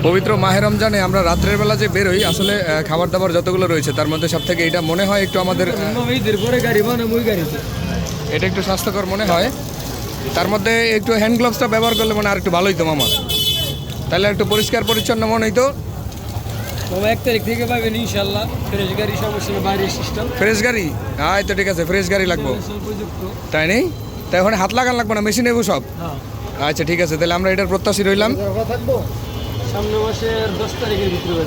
পবিত্র মাহে রমজানে আমরা রাত্রের বেলা যে বেরোই আসলে খাবার দাবার যতগুলো রয়েছে তার মধ্যে সব থেকে এটা মনে হয় একটু আমাদের এটা একটু স্বাস্থ্যকর মনে হয়। তার মধ্যে একটু হ্যান্ড গ্লাভসটা ব্যবহার করলে মানে আর একটু ভালো হইতো মামা, তাহলে একটু পরিষ্কার পরিচ্ছন্ন মনে হইতো। 1 তারিখ থেকে পাবেন ইনশাল্লাহ ফ্রেশ গাড়ি, সমস্যা বাইরের সিস্টেম। ফ্রেশ গাড়ি? হ্যাঁ তো ঠিক আছে, ফ্রেশ গাড়ি লাগবো তাই নেই? তাই ওখানে হাত লাগান লাগবো না, মেশিন নেবো সব? আচ্ছা ঠিক আছে, তাহলে আমরা এটার প্রত্যাশী রইলাম। থাকবো সামনে মাসের 10 তারিখের ভিতরে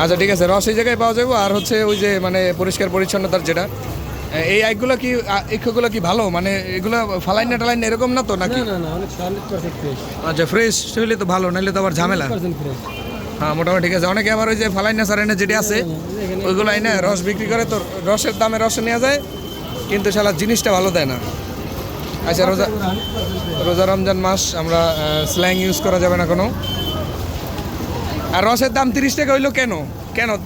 আচ্ছা ঠিক আছে, রস এই জায়গায় পাওয়া যাবো। আর হচ্ছে ওই যে মানে পরিষ্কার পরিচ্ছন্নতার যেটা এই আইকগুলো কি ইক্ষগুলো কি ভালো, মানে এগুলো ফালাইন না টালাইন এরকম না তো নাকি? না অনেক 100% ফ্রেশ। আচ্ছা ফ্রেশ হইলে তো ভালো, নাহলে তো আবার ঝামেলা। 100% ফ্রেশ। হ্যাঁ মোটামুটি ঠিক আছে। অনেকে আবার ওই যে ফালাইন না সারাইনা যেটি আছে ওইগুলো আইনা রস বিক্রি করে, তো রসের দামে রস নেওয়া যায় কিন্তু শালা জিনিসটা ভালো দেয় না। আচ্ছা রোজা রমজান মাস, আমরা স্ল্যাং ইউজ করা যাবে না কোনো। আর রসের দাম 30 টাকা হইলো কেন?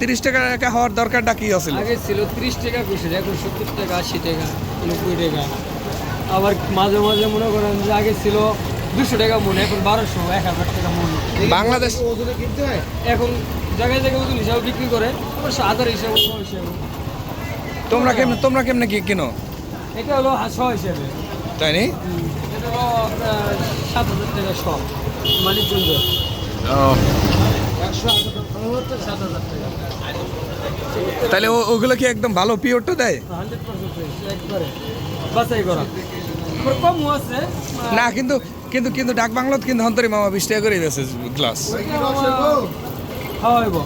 30 টাকা হওয়ার দরকারটা কি আছে? আগে ছিল 30 টাকা পিস, এখন 70 টাকা, 80 টাকা, 90 টাকা। আবার মাঝে মাঝে মনে করেন যে আগে ছিল 200 টাকা মন, এখন 1200, 1000 টাকা মন। বাংলাদেশ ওজনে কিনতে হয়, এখন জায়গায় জায়গায় ওজন হিসাবে বিক্রি করে, অবশ্য আধার হিসাবে, হিসাবে। তোমরা কেমনে কি কিনো? এটা হলো 100 হিসাবে, তাই নি? এটা হলো আপনার 7000 টাকা সব মালিক জন্য। 7,000 টাকা। তাহলে ওগুলো কি একদম ভালো পিওরটা দেয়? 100% ফ্রেশ, একবারে বাছাই করা। আবার কমও আছে না, কিন্তু ডাক বাংলাত কিন্তু অন্তরে মামা 20 টাকা করে বেছে গ্লাস। খাওয়াইব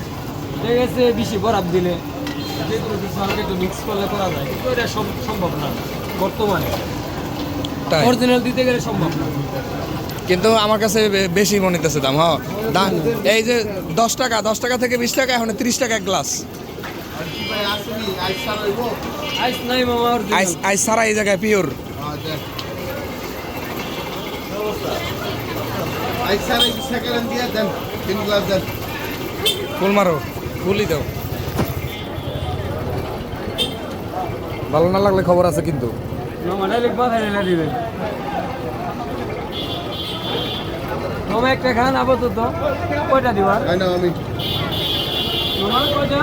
ঠিক আছে, বেশি বরাব দিলে যে কোনো কিছু হালকা একটু মিক্স করলে করা যায়, কিন্তু এটা সম্ভব না বর্তমানে। তাই অরিজিনাল দিতে গেলে সম্ভব না। কিন্তু আমার কাছে বেশি মনে হইতেছে দাম। হ্যাঁ দাম এই যে 10 টাকা থেকে 20 টাকা, এখন 30 টাকা এক গ্লাস। আইস নাই মামা, আইস সারা এই জায়গায় পিওর। ফুল মারো, ফুলই দাও। ভালো না লাগলে খবর আছে কিন্তু। মামা ডাইরেক্ট বাসায় এনে দিবেন। মামা একটা খান আপাতত, কয়টা দিবার? আমি মামা কয়টা?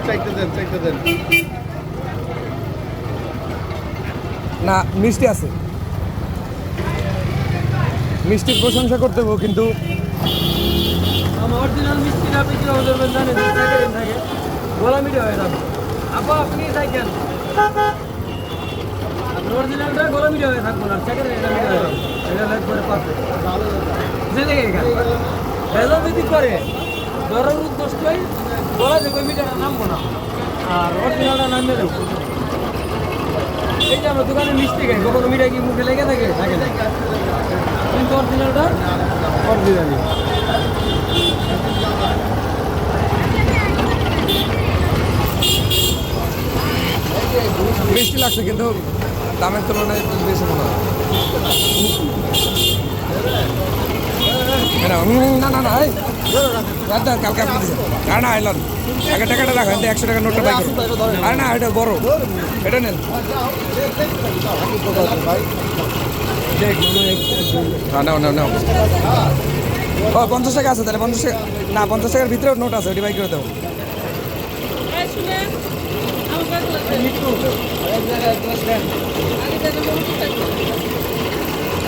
চাইতে দেন। না মিষ্টি আছে, মিষ্টির প্রশংসা করতে হবে কিন্তু। আমার অরিজিনাল মিষ্টিটা আপনি কীভাবে ধরবেন জানেন? থাকে গোলা মিঠে হয়ে যাবে। আপা আপনি থাকেন, আপনার অরিজিনালটা গোলা মিঠে হয়ে থাকবো না, সেকেন্ড এটা মিঠে হয়ে যাবে। এটা লাইক করে পারবে যে দেখে এখানে ভেজাল যদি করে ধরার উদ্দেশ্যই গোলা থেকে মিঠাটা নামবো না, আর অরিজিনালটা নামিয়ে দেবো। এই যে আমরা দোকানে মিষ্টি খাই, কখনো মিঠাই কি মুখে লেগে থাকে না, কিন্তু অরিজিনালটা অরিজিনালি। মিষ্টি লাগছে কিন্তু দামের তুলনায় বেশি মনে হয়। না কালকে আপনি দিচ্ছেন আর না এলেন আগে টাকাটা রাখেন, 100 টাকার নোটটা পাই। আর না এটা বড়, এটা নেন। নাও ও 50 টাকা আছে, তাহলে 50 টাকা না, 50 টাকার ভিতরে নোট আছে, ওটি বাই করে দেবো।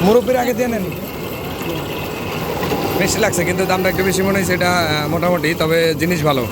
মুরব্বীর আগে দিয়ে নেন। বেশি লাগছে কিন্তু দামটা একটু বেশি মনে হয়েছে, এটা মোটামুটি, তবে জিনিস ভালো।